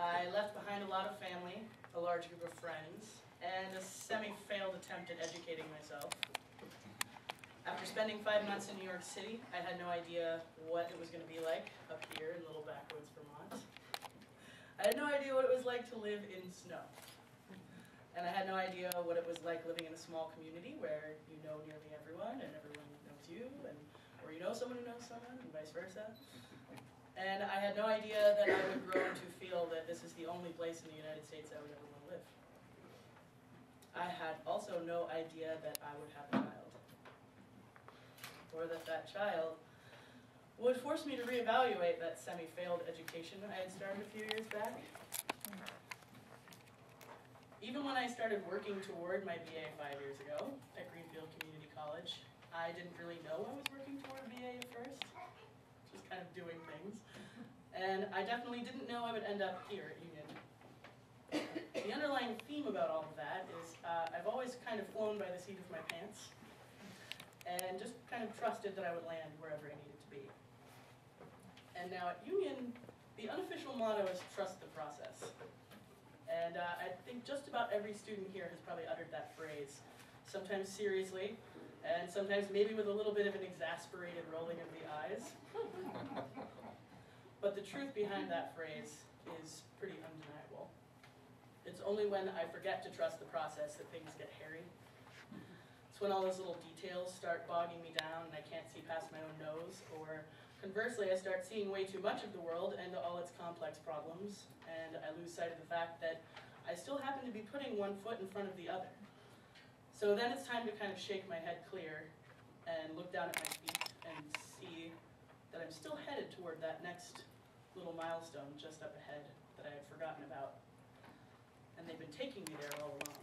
I left behind a lot of family, a large group of friends, and a semi-failed attempt at educating myself. After spending 5 months in New York City, I had no idea what it was going to be like up here in little backwoods Vermont. I had no idea what it was like to live in snow. And I had no idea what it was like living in a small community where you know nearly everyone and everyone knows you, or you know someone who knows someone, and vice versa. And I had no idea that I would grow to feel that this is the only place in the United States I would ever want to live. I had also no idea that I would have a child, or that that child would force me to reevaluate that semi-failed education I had started a few years back. Even when I started working toward my BA 5 years ago at Greenfield Community College, I didn't really know I was working toward BA at first, just kind of doing things. And I definitely didn't know I would end up here at Union. The underlying theme about all of that is I've always kind of flown by the seat of my pants and just kind of trusted that I would land wherever I needed to be. And now at Union, the unofficial motto is trust the process. And I think just about every student here has probably uttered that phrase, sometimes seriously, and sometimes maybe with a little bit of an exasperated rolling of the eyes. But the truth behind that phrase is pretty undeniable. It's only when I forget to trust the process that things get hairy. It's when all those little details start bogging me down and I can't see past my own nose, or conversely, I start seeing way too much of the world and all its complex problems, and I lose sight of the fact that I still happen to be putting one foot in front of the other. So then it's time to kind of shake my head clear and look down at my feet and see that I'm still headed toward that next little milestone just up ahead that I had forgotten about. And they've been taking me there all along.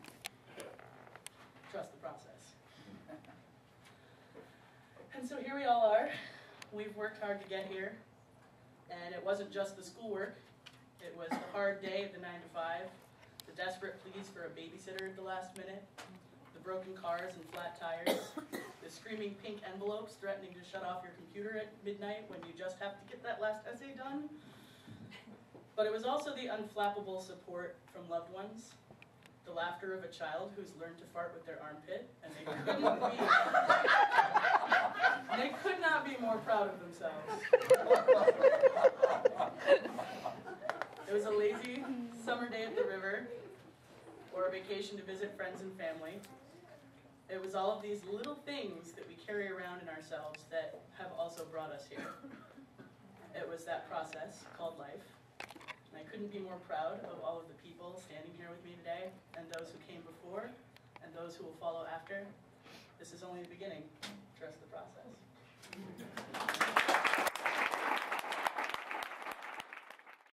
Trust the process. And so here we all are. We've worked hard to get here. And it wasn't just the schoolwork. It was the hard day of the 9 to 5, the desperate pleas for a babysitter at the last minute, the broken cars and flat tires, the screaming pink envelopes threatening to shut off your computer at midnight when you just have to get that last essay done. But it was also the unflappable support from loved ones, the laughter of a child who's learned to fart with their armpit, and they could not be more proud of themselves. It was a lazy summer day at the river, or a vacation to visit friends and family. It was all of these little things that we carry around in ourselves that have also brought us here. It was that process called life. And I couldn't be more proud of all of the people standing here with me today, and those who came before, and those who will follow after. This is only the beginning. Trust the process.